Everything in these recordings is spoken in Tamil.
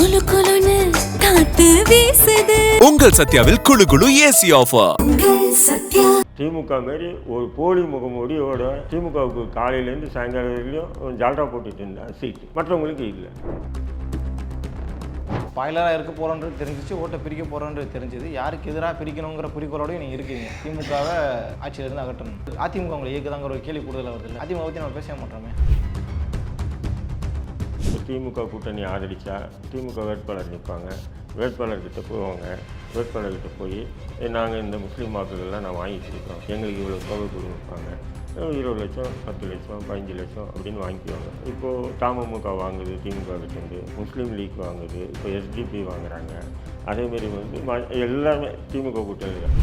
குளு குளுன்னு காத்து வீசுது. உங்கள் சத்யாவில் குளு குளு ஏசி ஆஃபர். சத்யா. திமுக மாரி ஒரு போலி முகமூடியோட திமுகவுக்கு காலையிலேருந்து சாயங்காலம் வரையிலும் ஜால்ரா போட்டுட்டு இருந்தேன் சீட்டு, மற்றவங்களுக்கு இல்லை. பாய்லராக இருக்க போகிறோன்றது தெரிஞ்சிச்சு, ஓட்டை பிரிக்க போகிறோன்றது தெரிஞ்சது. யாருக்கு எதிராக பிரிக்கணுங்கிற குறிக்கோளோடய நீங்கள் இருக்கீங்க. திமுகவை ஆட்சியிலேருந்து அகற்றணும். அதிமுக உங்களை இயக்குதாங்கிற ஒரு கேள்வி கூடுதலாக வருது இல்லை? அதிமுக பற்றி நம்ம பேச மாட்டோமே. திமுக கூட்டணி ஆதரிச்சா திமுக வேட்பாளர் நிற்பாங்க, வேட்பாளர்கிட்ட போவாங்க. வேட்பாளர்கிட்ட போய் நாங்கள் இந்த முஸ்லீம் வாக்குகள்லாம் நான் வாங்கி கொடுக்குறோம், எங்களுக்கு இவ்வளோ தொகை கொடுப்பாங்க, 20 லட்சம் 10 லட்சம் 15 லட்சம் அப்படின்னு வாங்கிக்குவாங்க. இப்போது தமுக வாங்குது திமுக கிட்டேருந்து, முஸ்லீம் லீக் வாங்குது, இப்போ எஸ்டிபி வாங்குறாங்க. அதேமாரி எல்லாமே திமுக கூட்டணியில்.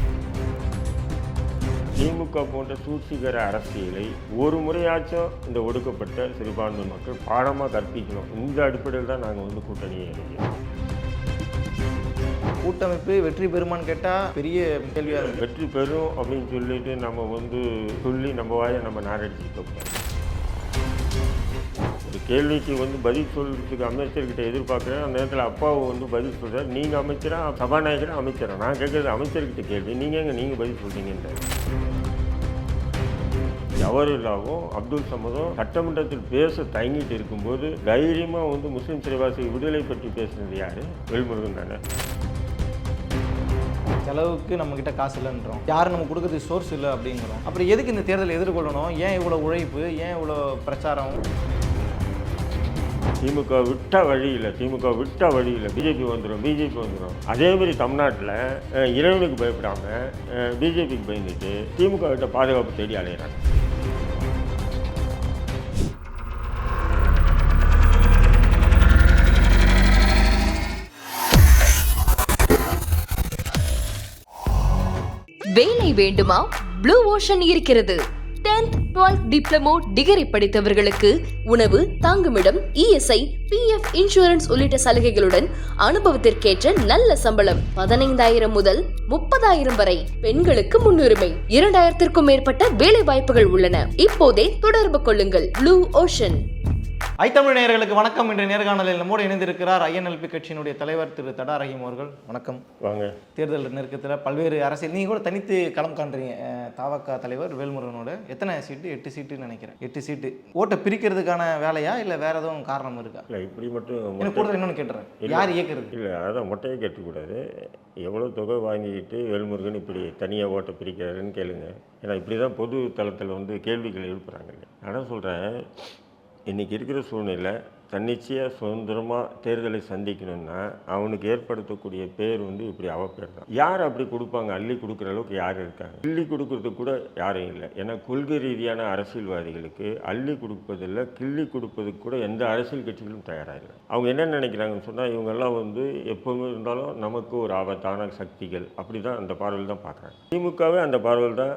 திமுக போன்ற சூழ்ச்சிகர அரசியலை ஒரு முறையாச்சும் இந்த ஒடுக்கப்பட்ட சிறுபான்மை மக்கள் பாடமாக கற்பிக்கணும். இந்த அடிப்படையில் தான் நாங்கள் கூட்டணியை இணைக்கிறோம். கூட்டமைப்பு வெற்றி பெறுமான்னு கேட்டால் பெரிய கேள்வியாக இருக்குது. வெற்றி பெறும் அப்படின்னு சொல்லிட்டு நம்ம சொல்லி நம்ம வாயை நம்ம நாரடிச்சுட்டு ஒரு கேள்விக்கு பதில் சொல்றதுக்கு அமைச்சர்கிட்ட எதிர்பார்க்குறேன். அந்த நேரத்தில் அப்பாவை பதில் சொல்கிறார். நீங்கள் அமைச்சரா சபாநாயகராக அமைச்சரா? நான் கேட்குறது அமைச்சர்கிட்ட கேள்வி, நீங்கள் பதில் சொல்கிறீங்கன்ற. ஜவஹர்லாலும் அப்துல் சமதும் சட்டமன்றத்தில் பேச தயங்கிட்டு இருக்கும்போது தைரியமாக முஸ்லீம் சிறைவாசி விடுதலை பற்றி பேசுனது யார்? வேல்முருகன் தானே. செலவுக்கு நம்மக்கிட்ட காசு இல்லைன்றோம், யாரும் நம்ம கொடுக்குறதுக்கு சோர்ஸ் இல்லை அப்படிங்கிறோம். அப்புறம் எதுக்கு இந்த தேர்தலை எதிர்கொள்ளணும்? ஏன் இவ்வளோ உழைப்பு, ஏன் இவ்வளோ பிரச்சாரம்? திமுக விட்ட வழி இல்லை பிஜேபி வந்துடும். அதேமாதிரி தமிழ்நாட்டில் இறைவனுக்கு பயப்படாமல் பிஜேபிக்கு பயந்துட்டு திமுக கிட்ட பாதுகாப்பு தேடி அலையிறாங்க. வேலை வேண்டுமா? ப்ளூ ஓஷன் இருக்கிறது. 10th 12th டிப்ளமோ டிகிரி படித்தவர்களுக்கு உணவு, தங்குமிடம், இஎஸ்ஐ, பிஎஃப், இன்சூரன்ஸ் உள்ளிட்ட சலுகைகளுடன் அனுபவத்திற்கேற்ற நல்ல சம்பளம் 15,000 முதல் 30,000 வரை. பெண்களுக்கு முன்னுரிமை. 2,000க்கும் மேற்பட்ட வேலை வாய்ப்புகள் உள்ளன. இப்போதே தொடர்பு கொள்ளுங்கள். Blue ocean. ஐத்தமிழ் நேயர்களுக்கு வணக்கம். இன்றைய நேர்காணலில் நம்மோடு இணைந்திருக்கிறார் ஐஎன்எல்பி கட்சியினுடைய தலைவர் திரு தடா ரஹீம் அவர்கள். வணக்கம். வாங்க. தேர்தல் நெருக்கத்தில் பல்வேறு அரசியல் நீங்கள் கூட தனித்து களம் காண்றீங்க. தவக தலைவர் வேல்முருகனோட எத்தனை சீட்டு? 8 சீட்டுன்னு நினைக்கிறேன். 8 சீட்டு. ஓட்டை பிரிக்கிறதுக்கான வேலையா இல்லை வேற எதுவும் காரணம் இருக்கா? இல்லை, இப்படி மட்டும் எனக்கு கூட இன்னொன்று கேட்டுறேன், யார் இயக்குறது? இல்லை, அதான் மொட்டையை கேட்கக்கூடாது. எவ்வளோ தொகை வாங்கிட்டு வேல்முருகன் இப்படி தனியாக ஓட்டை பிரிக்கிறாருன்னு கேளுங்க. ஏன்னா இப்படி தான் பொது தளத்தில் கேள்விகள் எழுப்புறாங்க. நான் சொல்கிறேன், இன்றைக்கி இருக்கிற சூழ்நிலை தன்னிச்சையாக சுதந்திரமாக தேர்தலை சந்திக்கணும்னா அவனுக்கு ஏற்படுத்தக்கூடிய பேர் இப்படி பேர் தான். யார் அப்படி கொடுப்பாங்க? அள்ளி கொடுக்குற அளவுக்கு யார் இருக்காங்க? கிள்ளி கொடுக்கறதுக்கு கூட யாரும் இல்லை. ஏன்னா கொள்கை ரீதியான அரசியல்வாதிகளுக்கு அள்ளி கொடுப்பதில்லை, கிள்ளி கொடுப்பதுக்கு கூட எந்த அரசியல் கட்சிகளும் தயாராக இல்லை. அவங்க என்ன நினைக்கிறாங்கன்னு சொன்னால், இவங்கெல்லாம் எப்போவுமே இருந்தாலும் நமக்கு ஒரு ஆபத்தான சக்திகள், அப்படி தான் அந்த பார்வையில் தான் பார்க்குறாங்க. திமுகவே அந்த பார்வையில் தான்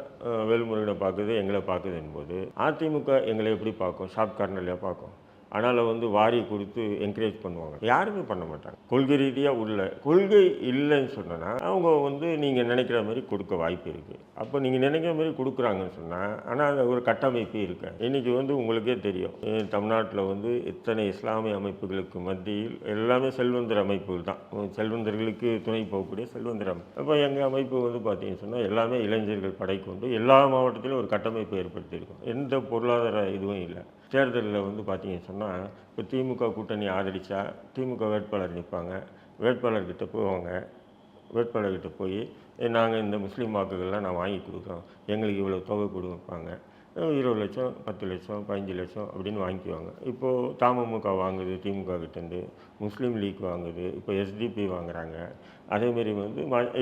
வேல்முருகனை பார்க்குது, எங்களை பார்க்குது என்பது. அதிமுக எங்களை எப்படி பார்க்கும்? ஷார்ட் கார்னர்லையாக பார்க்கும். ஆனால் வாரி கொடுத்து என்கரேஜ் பண்ணுவாங்க. யாருமே பண்ண மாட்டாங்க. கொள்கை ரீதியாக உள்ள கொள்கை இல்லைன்னு சொன்னால் அவங்க நீங்கள் நினைக்கிற மாதிரி கொடுக்க வாய்ப்பு இருக்குது. அப்போ நீங்கள் நினைக்கிற மாதிரி கொடுக்குறாங்கன்னு சொன்னால், ஆனால் அது ஒரு கட்டமைப்பு இருக்குது. இன்றைக்கி உங்களுக்கே தெரியும், தமிழ்நாட்டில் இத்தனை இஸ்லாமிய அமைப்புகளுக்கு மத்தியில் எல்லாமே செல்வந்தர் அமைப்புகள் தான். செல்வந்தர்களுக்கு துணை போகக்கூடிய செல்வந்தர் அமைப்பு. அப்போ எங்கள் அமைப்பு பார்த்தீங்கன்னு சொன்னால் எல்லாமே இளைஞர்கள் படை கொண்டு எல்லா மாவட்டத்திலும் ஒரு கட்டமைப்பு ஏற்படுத்தியிருக்கும். எந்த பொருளாதார இதுவும் இல்லை. தேர்தலில் பார்த்தீங்கன்னு சொன்னால், இப்போ திமுக கூட்டணி ஆதரித்தா திமுக வேட்பாளர் நிற்பாங்க, வேட்பாளர்கிட்ட போவாங்க. வேட்பாளர்கிட்ட போய் நாங்கள் இந்த முஸ்லீம் வாக்குகள்லாம் நான் வாங்கி கொடுக்குறோம், எங்களுக்கு இவ்வளோ தொகை கொடுப்பாங்க, 20 லட்சம் 10 லட்சம் 15 லட்சம் அப்படின்னு வாங்கிக்குவாங்க. இப்போது தமுக வாங்குது திமுக கிட்டேருந்து, முஸ்லீம் லீக் வாங்குது, இப்போ எஸ்டிபி வாங்குறாங்க. அதேமாரி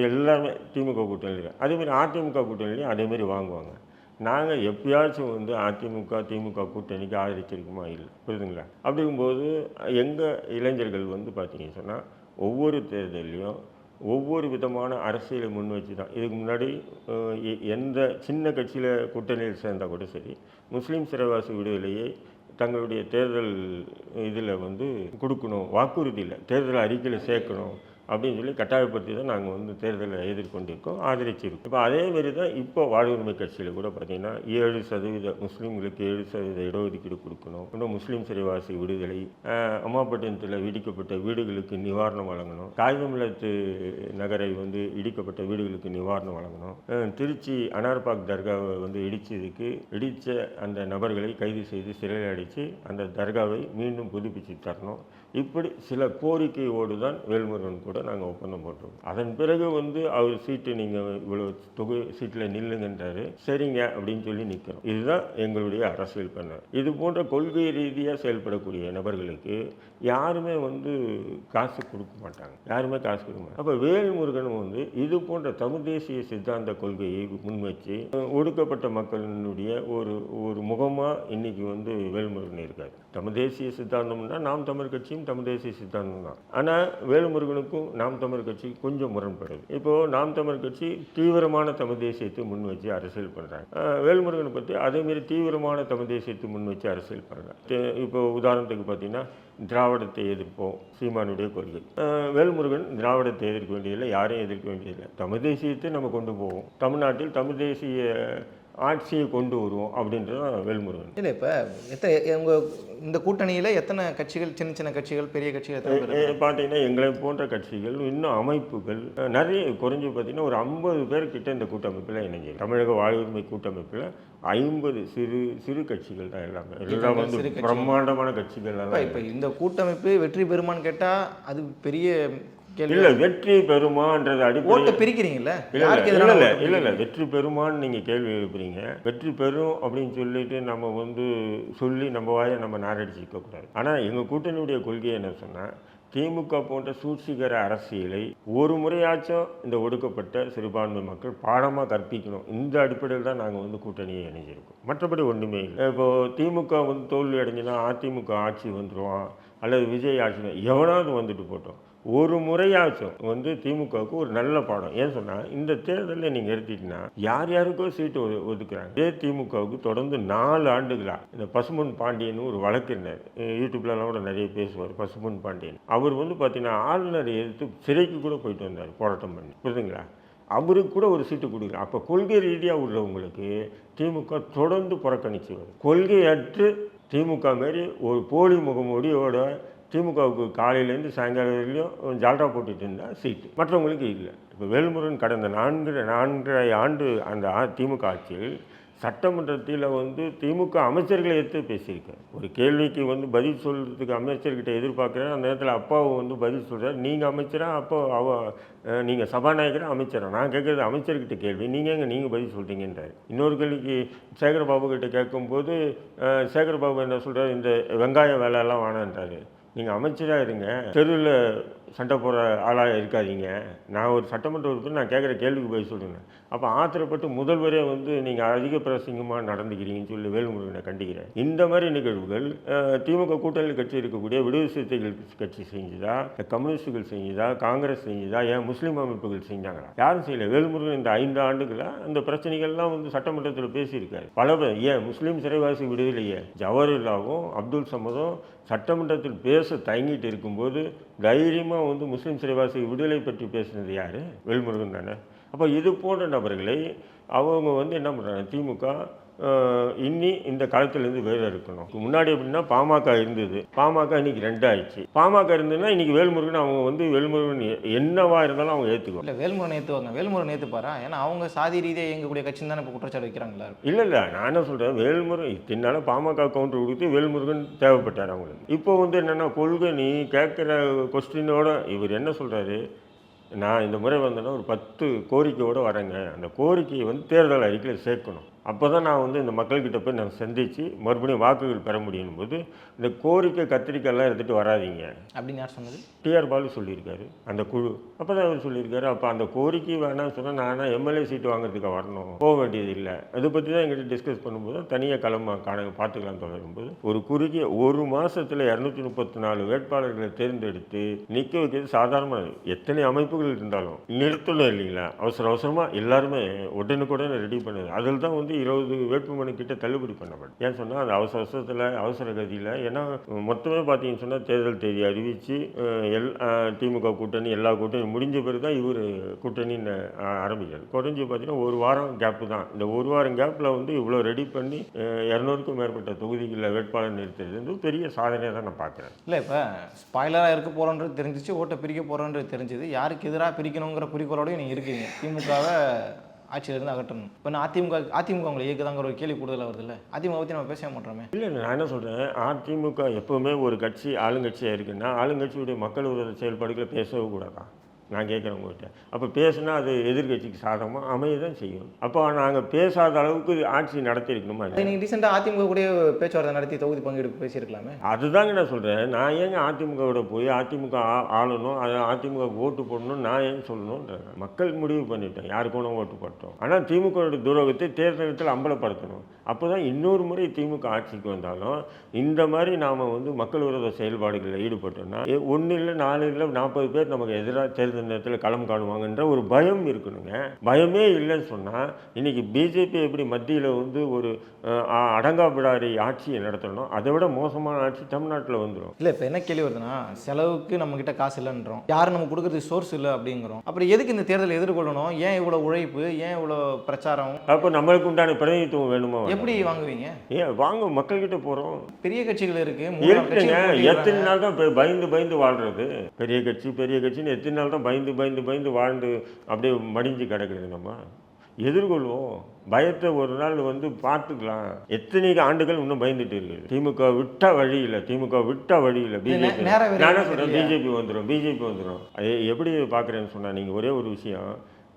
எல்லாமே திமுக கூட்டணியில், அதேமாரி அதிமுக கூட்டணிலையும் அதேமாரி வாங்குவாங்க. நாங்கள் எப்பயாச்சும் அதிமுக திமுக கூட்டணிக்கு ஆதரிச்சிருக்குமா? இல்லை. புரியுதுங்களா? அப்படிங்கும்போது எங்கள் இளைஞர்கள் பார்த்தீங்கன்னு சொன்னால் ஒவ்வொரு தேர்தலையும் ஒவ்வொரு விதமான அரசியலை முன் வச்சு தான். இதுக்கு முன்னாடி எந்த சின்ன கட்சியில் கூட்டணியில் சேர்ந்தால் கூட சரி, முஸ்லீம் சிறைவாசி விடுதலையை தங்களுடைய தேர்தல் இதில் கொடுக்கணும், வாக்குறுதியில் தேர்தல் அறிக்கையில் சேர்க்கணும் அப்படின்னு சொல்லி கட்டாயப்படுத்தி தான் நாங்கள் வந்து தேர்தலை எதிர்கொண்டிருக்கோம், ஆதரிச்சிருக்கோம். இப்போ அதே மாதிரி தான் இப்போ வாழ்வுரிமை கட்சியில் கூட பார்த்தீங்கன்னா 7% முஸ்லீம்களுக்கு 7% இடஒதுக்கீடு கொடுக்கணும், இன்னும் முஸ்லீம் சிறைவாசி விடுதலை, அம்மாப்பட்டினத்தில் இடிக்கப்பட்ட வீடுகளுக்கு நிவாரணம் வழங்கணும், காகிதமில்லத்து நகரை வந்து இடிக்கப்பட்ட வீடுகளுக்கு நிவாரணம் வழங்கணும், திருச்சி அனார்பாக் தர்காவை வந்து இடித்த அந்த நபர்களை கைது செய்து சிறையில் அடைத்து அந்த தர்காவை மீண்டும் புதுப்பிச்சு தரணும். இப்படி சில கோரிக்கையோடு தான் வேல்முருகன் கூட நாங்கள் ஒப்பந்தம் போட்டோம். அதன் பிறகு வந்து அவர் சீட்டு நீங்கள் இவ்வளோ சீட்டில் நில்லுங்கன்றாரு, சரிங்க அப்படின்னு சொல்லி நிற்கிறோம். இதுதான் எங்களுடைய அரசியல் பண்ண. இது போன்ற கொள்கை ரீதியாக செயல்படக்கூடிய நபர்களுக்கு யாருமே வந்து காசு கொடுக்க மாட்டாங்க, யாருமே காசு கொடுக்க மாட்டாங்க. அப்போ வேல்முருகனும் வந்து இது போன்ற தமிழ் தேசிய சித்தாந்த கொள்கையை முன்வச்சு ஒடுக்கப்பட்ட மக்களினுடைய ஒரு முகமாக இன்னைக்கு வந்து வேல்முருகன் இருக்காரு. தமிழ் தேசிய சித்தாந்தம்னா நாம் தமிழ் கட்சியும் தமிழ் தேசிய சித்தாந்தம் தான். ஆனால் வேல்முருகனுக்கும் நாம் தமிழ் கட்சி கொஞ்சம் முரண்படுது. இப்போது நாம் தமிழ் கட்சி தீவிரமான தமிழ் தேசியத்தை முன் வச்சு அரசியல் பண்ணுறாங்க. வேல்முருகனை பற்றி அதேமாரி தீவிரமான தமிழ் தேசியத்தை முன் வச்சு அரசியல் பண்ணுறாங்க. இப்போ உதாரணத்துக்கு பார்த்தீங்கன்னா திராவிடத்தை எதிர்ப்போம் சீமானுடைய கொள்கை. வேல்முருகன் திராவிடத்தை எதிர்க்க வேண்டியதில்லை, யாரையும் எதிர்க்க வேண்டியதில்லை. தமிழ் தேசியத்தை நம்ம கொண்டு போவோம், தமிழ்நாட்டில் தமிழ் தேசிய ஆட்சியை கொண்டு வருவோம் அப்படின்றது தான் வேல்முருகன். இல்லை, இப்போ உங்கள் இந்த கூட்டணியில் எத்தனை கட்சிகள், சின்ன சின்ன கட்சிகள், பெரிய கட்சிகள் பார்த்தீங்கன்னா எங்களை போன்ற கட்சிகள், இன்னும் அமைப்புகள் நிறைய குறைஞ்சி பார்த்தீங்கன்னா ஒரு 50 பேர்கிட்ட இந்த கூட்டமைப்பில் இணைஞ்சி. தமிழக வாழ்வுரிமை கூட்டமைப்பில் 50 சிறு கட்சிகள் தான் எல்லாமே. எல்லாம் வந்து பிரம்மாண்டமான கட்சிகள் தான். இப்போ இந்த கூட்டமைப்பு வெற்றி பெறுமான்னு கேட்டால் அது பெரிய இல்லை, வெற்றி பெறுமான்றது அடிப்படை பிரிக்கிறீங்கல்ல. இல்லை வெற்றி பெறுமான்னு நீங்கள் கேள்வி எழுப்புறீங்க. வெற்றி பெறும் அப்படின்னு சொல்லிட்டு நம்ம வந்து சொல்லி நம்ம வாயை நம்ம நாரடிச்சிக்க கூடாது. ஆனால் எங்கள் கூட்டணியுடைய கொள்கை என்ன சொன்னால், திமுக போன்ற சூழ்ச்சிகர அரசியலை ஒரு முறையாச்சும் இந்த ஒடுக்கப்பட்ட சிறுபான்மை மக்கள் பாடமாக கற்பிக்கணும். இந்த அடிப்படையில் தான் நாங்கள் வந்து கூட்டணியை இணைஞ்சிருக்கோம். மற்றபடி ஒன்றுமே இல்லை. இப்போது திமுக வந்து தோல்வி அடைஞ்சுன்னா அதிமுக ஆட்சி வந்துடுவான் அல்லது விஜய் ஆட்சி எவனாவது வந்துட்டு போட்டோம். ஒரு முறையாச்சும் வந்து திமுகவுக்கு ஒரு நல்ல பாடம். ஏன் சொன்னால், இந்த தேர்தலில் நீங்கள் எடுத்துட்டீங்கன்னா யார் யாருக்கோ சீட்டு ஒதுக்குறாங்க. இதே திமுகவுக்கு தொடர்ந்து 4 ஆண்டுகளாக இந்த பசும்பொன் பாண்டியன் ஒரு வழக்கறிஞர் யூடியூப்லலாம் கூட நிறைய பேசுவார். பசும்பொன் பாண்டியன் அவர் வந்து பார்த்தீங்கன்னா ஆளுநரை எதிர்த்து சிறைக்கு கூட போயிட்டு வந்தார், போராட்டம் பண்ணி. புரியுதுங்களா? அவருக்கு கூட ஒரு சீட்டு கொடுக்குறாங்க. அப்போ கொள்கை ரீதியாக உள்ளவங்களுக்கு திமுக தொடர்ந்து புறக்கணிச்சு வருது. கொள்கையற்று திமுக மாரி ஒரு போலி முகமூடியோட திமுகவுக்கு காலையிலேருந்து சாயங்காலம் வரையிலும் ஜால்ரா போட்டுட்டு இருந்தால் சீட்டு, மற்றவங்களுக்கு இல்லை. இப்போ வேல்முருகன் கடந்த 4.5 ஆண்டு அந்த திமுக ஆட்சியில் சட்டமன்றத்தில் வந்து திமுக அமைச்சர்களை எடுத்து பேசியிருக்காரு. ஒரு கேள்விக்கு வந்து பதில் சொல்கிறதுக்கு அமைச்சர்கிட்ட எதிர்பார்க்குறேன். அந்த நேரத்தில் அப்பாவை வந்து பதில் சொல்கிறார். நீங்கள் அமைச்சரா, அப்போ நீங்கள் சபாநாயகராக அமைச்சரா? நான் கேட்குறது அமைச்சர்கிட்ட கேள்வி, நீங்கள் பதில் சொல்கிறீங்கன்றார். இன்னொரு கேள்விக்கு சேகர்பாபு கிட்ட கேட்கும்போது சேகர்பாபு என்ன சொல்கிறார், இந்த வெங்காய வேலையெல்லாம் வேணான்றாரு. நீங்கள் அமைச்சராக இருங்க, தெருவில் சண்டை போடுற ஆளாக இருக்காதீங்க, நான் ஒரு சட்டமன்ற உறுப்பினர், நான் கேட்குற கேள்விக்கு பதில் சொல்லுங்கள். அப்போ ஆத்திரப்பட்டு முதல்வரே வந்து நீங்கள் அதிக பிரசங்கமாக நடந்துக்கிறீங்கன்னு சொல்லி வேல்முருகனை கண்டிக்கிறேன். இந்த மாதிரி நிகழ்வுகள் திமுக கூட்டணி கட்சி இருக்கக்கூடிய விடுதலை சிறுத்தைகள் கட்சி செஞ்சுதா, கம்யூனிஸ்டுகள் செஞ்சுதா, காங்கிரஸ் செஞ்சுதா, ஏன் முஸ்லீம் அமைப்புகள் செஞ்சாங்களா? யாரும் செய்யலை. வேல்முருகன் இந்த 5 ஆண்டுகளாக அந்த பிரச்சனைகள்லாம் வந்து சட்டமன்றத்தில் பேசியிருக்காரு. பல ஏன் முஸ்லீம் சிறைவாசி விடுதலையே ஜவஹர்லாவும் அப்துல் சமதும் சட்டமன்றத்தில் பேச தயங்கிட்டு இருக்கும்போது தைரியமாக வந்து முஸ்லீம் சிறைவாசி விடுதலை பற்றி பேசினது யார்? வேல்முருகன் தானே. அப்போ இது போன்ற நபர்களை அவங்க வந்து என்ன பண்ணுறாங்க, திமுக இன்னி இந்த காலத்திலேருந்து வேறு இருக்கணும். முன்னாடி எப்படின்னா பாமக இருந்தது, பாமக இன்னைக்கு 2 ஆயிடுச்சு. பாமக இருந்ததுன்னா இன்னைக்கு வேல்முருகன் அவங்க வந்து வேல்முருகன் என்னவா இருந்தாலும் அவங்க ஏற்றுக்குவாங்க. இல்லை, வேல்முருகன் ஏற்றுவாங்க. வேல்முருகன் ஏற்றுப்பாரா? ஏன்னா அவங்க சாதி ரீதியாக இயங்கக்கூடிய கட்சின்னு தானே இப்போ குற்றச்சாட்டு வைக்கிறாங்களா? இல்லை, நான் என்ன சொல்கிறேன், வேல்முருகன் இத்தனால பாமக கவுண்டர் கொடுத்து வேல்முருகன் தேவைப்பட்டார் அவங்களுக்கு. இப்போ வந்து என்னென்னா கொள்கை, நீ கேட்குற கொஸ்டினோட இவர் என்ன சொல்கிறாரு, நான் இந்த முறை வந்தேன்னா ஒரு 10 கோரிக்கையோடு வரேங்க, அந்த கோரிக்கையை வந்து தேர்தல் அறிக்கையில் சேர்க்கணும். அப்போ தான் நான் வந்து இந்த மக்கள்கிட்ட போய் நான் சந்தித்து மறுபடியும் வாக்குகள் பெற முடியும் போது இந்த கோரிக்கை கத்திரிக்கைலாம் எடுத்துகிட்டு வராதிங்க அப்படின்னு யார் சொன்னது? டிஆர் பாலு சொல்லியிருக்காரு, அந்த குழு. அப்போ தான் அவர் சொல்லியிருக்காரு. அப்போ அந்த கோரிக்கை வேணாம்னு சொன்னால் நான் எம்எல்ஏ சீட்டு வாங்குறதுக்கு வரணும், போக வேண்டியது இல்லை. அதை பற்றி தான் எங்கிட்ட டிஸ்கஸ் பண்ணும்போது தனியாக பார்த்துக்கலாம் தொடரும்போது ஒரு குறுகிய 1 மாதத்தில் 234 வேட்பாளர்களை தேர்ந்தெடுத்து நிற்க வைக்கிறது சாதாரணமாக எத்தனை அமைப்புகள் இருந்தாலும் நிறுத்தணும் இல்லைங்களா? அவசரமாக எல்லாருமே உடனுக்குடனே ரெடி பண்ணுது. அதில் தான் வந்து 20 வேட்புமனு கிட்ட தள்ளுபடி பண்ணப்படும். ஏன் சொன்னால் அது அவசரத்தில் அவசர கதியில், ஏன்னா மொத்தமே பார்த்தீங்கன்னு சொன்னால் தேர்தல் தேதி அறிவித்து திமுக கூட்டணி எல்லா கூட்டணியும் முடிஞ்ச பிறகு தான் இவர் கூட்டணின்னு ஆரம்பிக்கிறது. குறைஞ்சி பார்த்தீங்கன்னா ஒரு வாரம் கேப்பு தான். இந்த ஒரு வாரம் கேப்பில் வந்து இவ்வளோ ரெடி பண்ணி 200க்கும் மேற்பட்ட தொகுதிகளில் வேட்பாளர் நிறுத்துறது வந்து பெரிய சாதனையாக தான் நான் பார்க்குறேன். இல்லை, இப்போ ஸ்பாய்லராக இருக்க போகிறோன்றது தெரிஞ்சிச்சு, ஓட்டை பிரிக்க போகிறோன்றது தெரிஞ்சுது, யாருக்கு எதிராக பிரிக்கணுங்கிற குறிக்கோளோடய நீங்கள் இருக்கீங்க, திமுகவை ஆட்சியிலிருந்து அகற்றணும். இப்போ நான் அதிமுக உங்களை இயக்குதாங்கிற ஒரு கேள்வி கூடுதலாக வருது இல்லை? அதிமுக பற்றி நம்ம பேச மாட்டோமே. இல்லை, நான் என்ன சொல்கிறேன், அதிமுக எப்போவுமே ஒரு கட்சி ஆளுங்கட்சியாக இருக்குன்னா ஆளுங்கட்சியுடைய மக்கள் விரோத செயல்பாடுகளை பேசவே கூடாதான் நான் கேட்குறேன் உங்கள்கிட்ட. அப்போ பேசுனா அது எதிர்கட்சிக்கு சாதகமாக அமைய தான் செய்யும். அப்போ நாங்கள் பேசாத அளவுக்கு ஆட்சி நடத்திருக்கணுமா? நீங்கள் ரீசெண்டாக அதிமுக கூட பேச்சுவார்த்தை நடத்தி தொகுதி பங்கெடுப்பு பேசியிருக்கலாமே. அதுதாங்க நான் சொல்கிறேன். நான் ஏங்க அதிமுகவோட போய் அதிமுக ஆளணும், அதை அதிமுக ஓட்டு போடணும் நான் ஏன் சொல்லணுன்ற? மக்கள் முடிவு பண்ணிட்டேன் யாருக்கு ஒன்றும் ஓட்டு போட்டோம். ஆனால் திமுகவோட துரோகத்தை தேர்தலத்தில் அம்பலப்படுத்தணும். அப்போ தான் இன்னொரு முறை திமுக ஆட்சிக்கு வந்தாலும் இந்த மாதிரி நாம் வந்து மக்கள் விரோத செயல்பாடுகளில் ஈடுபட்டோம்னா 1 இல்லை 4 இல்லை 40 பேர் நமக்கு எதிராக தேர்தல் நேரத்தில் களம் காணுவாங்கன்ற ஒரு பயம் இருக்கணுங்க. பயமே இல்லைன்னு சொன்னால் இன்றைக்கி பிஜேபி எப்படி மத்தியில் வந்து ஒரு அடங்காபிடாரி ஆட்சியை நடத்தணும், அதை விட மோசமான ஆட்சி தமிழ்நாட்டில் வந்துடும். இல்லை, இப்போ என்ன கேள்வி வருதுன்னா, செலவுக்கு நம்மக்கிட்ட காசு இல்லைன்றோம், யாரும் நம்ம கொடுக்குறதுக்கு சோர்ஸ் இல்லை அப்படிங்கிறோம். அப்புறம் எதுக்கு இந்த தேர்தலை எதிர்கொள்ளணும்? ஏன் இவ்வளோ உழைப்பு, ஏன் இவ்வளோ பிரச்சாரம்? அப்போ நம்மளுக்கு உண்டான பிரதிநிதித்துவம் வேணுமா? எப்படி வாங்குவீங்க? ஏன் வாங்க, மக்கள்கிட்ட போகிறோம். பெரிய கட்சிகள் இருக்குங்க, எத்தனை நாள் தான் பயந்து வாழ்றது? பெரிய கட்சின்னு எத்தனை நாள் தான் பயந்து வாழ்ந்து அப்படியே மடிஞ்சு கிடக்குது. நம்ம எதிர்கொள்வோம். பயத்தை ஒரு நாள் வந்து பார்த்துக்கலாம். எத்தனை ஆண்டுகள் இன்னும் பயந்துட்டு இருக்குது. திமுக விட்ட வழி இல்லை பிஜேபி. நானே சொல்கிறேன், பிஜேபி வந்துடும். எப்படி பார்க்குறேன்னு சொன்னால், நீங்கள் ஒரே ஒரு விஷயம்,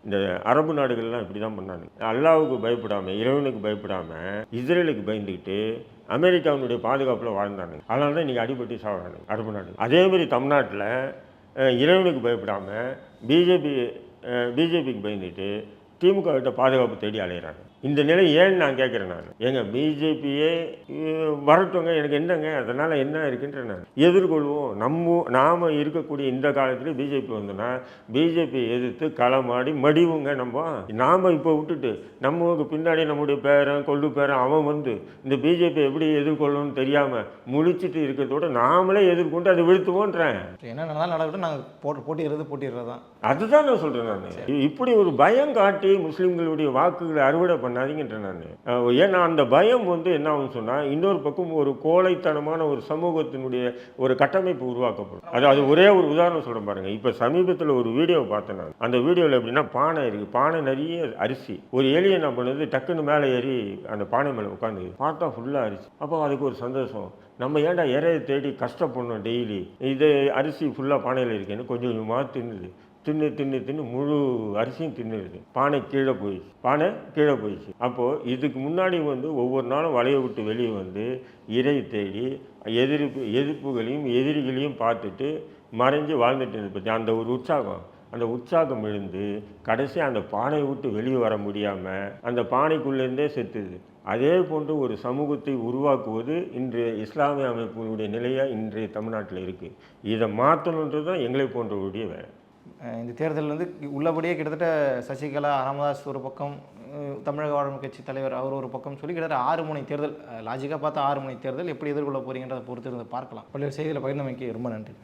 இந்த அரபு நாடுகள்லாம் இப்படி தான் பண்ணாங்க. அல்லாவுக்கு பயப்படாமல், இறைவனுக்கு பயப்படாமல், இஸ்ரேலுக்கு பயந்துக்கிட்டு அமெரிக்காவினுடைய பாதுகாப்பில் வாழ்ந்தாங்க. அதனால தான் இன்றைக்கி அடிபட்டு சாப்பிட்றாங்க அரபு நாடு. அதேமாதிரி தமிழ்நாட்டில் இறைவனுக்கு பயப்படாமல் பிஜேபிக்கு பயந்துட்டு திமுக கிட்ட பாதுகாப்பு தேடி அலையிறாங்க. இந்த நிலை ஏன்னு நான் கேட்குறேன். நான் பிஜேபியே வரட்டுங்க, எனக்கு என்னங்க அதனால் என்ன இருக்குன்ற நான் எதிர்கொள்வோம். நாம் இருக்கக்கூடிய இந்த காலத்தில் பிஜேபி வந்தோன்னா பிஜேபி எதிர்த்து களமாடி மடிவுங்க. நாம் இப்போ விட்டுட்டு நமக்கு பின்னாடி நம்முடைய பேரன் கொள்ளு பேரன் அவன் வந்து இந்த பிஜேபி எப்படி எதிர்கொள்ளணும்னு தெரியாமல் முழிச்சிட்டு இருக்கிறதோட நாமளே எதிர்கொண்டு அதை வீழ்த்துவோன்றேன். என்ன நடக்கட்டும், நாங்கள் போட்டிடுறது தான். அதுதான் நான் சொல்கிறேன். நான் இப்படி ஒரு பயம் காட்டி முஸ்லீம்களுடைய வாக்குகளை அறுவடை பண்ணாதீங்கன்ற நான். ஏன்னா அந்த பயம் வந்து என்ன ஆகும் சொன்னால், இன்னொரு பக்கம் ஒரு கோழைத்தனமான ஒரு சமூகத்தினுடைய ஒரு கட்டமைப்பு உருவாக்கப்படும். அது ஒரே ஒரு உதாரணம் சொல்கிறேன் பாருங்கள். இப்போ சமீபத்தில் ஒரு வீடியோ பார்த்தேன் நான். அந்த வீடியோவில் எப்படின்னா, பானை இருக்குது, பானை நிறைய அரிசி. ஒரு எலி என்ன பண்ணுது, டக்குன்னு மேலே ஏறி அந்த பானை மேலே உட்காந்து பார்த்தா ஃபுல்லாக அரிசி. அப்போ அதுக்கு ஒரு சந்தோஷம், நம்ம ஏன்டா இறையை தேடி கஷ்டப்படணும் டெய்லி, இது அரிசி ஃபுல்லாக பானையில் இருக்கேன்னு கொஞ்சம் கொஞ்சமாக தின்னு முழு அரிசியும் தின்னுடுது. பானை கீழே போயிடுச்சு. அப்போது இதுக்கு முன்னாடி வந்து ஒவ்வொரு நாளும் வலையை விட்டு வெளியே வந்து இறை தேடி எதிர்ப்புகளையும் எதிரிகளையும் பார்த்துட்டு மறைஞ்சு வாழ்ந்துட்டு இருந்தது பற்றி அந்த உற்சாகம் எழுந்து கடைசி அந்த பானையை விட்டு வெளியே வர முடியாமல் அந்த பானைக்குள்ளேருந்தே செத்துது. அதே போன்று ஒரு சமூகத்தை உருவாக்குவது இன்றைய இஸ்லாமிய அமைப்புடைய நிலையாக இன்றைய தமிழ்நாட்டில் இருக்குது. இதை மாற்றணுன்றது தான் எங்களை போன்றவருடைய வேலை. இந்த தேர்தல் வந்து உள்ளபடியே கிட்டத்தட்ட சசிகலா, ராமதாஸ் ஒரு பக்கம், தமிழக வாழ்வு கட்சி தலைவர் அவர் ஒரு பக்கம் சொல்லி கிட்டத்தட்ட 6 முனை தேர்தல், லாஜிக்காக பார்த்தா 6 முனை தேர்தல் எப்படி எதிர்கொள்ள போகிறீங்கன்றதை பொறுத்து இருந்து பார்க்கலாம். பல்வேறு செய்திகளை பகிர்ந்தமைக்கு ரொம்ப நன்றி.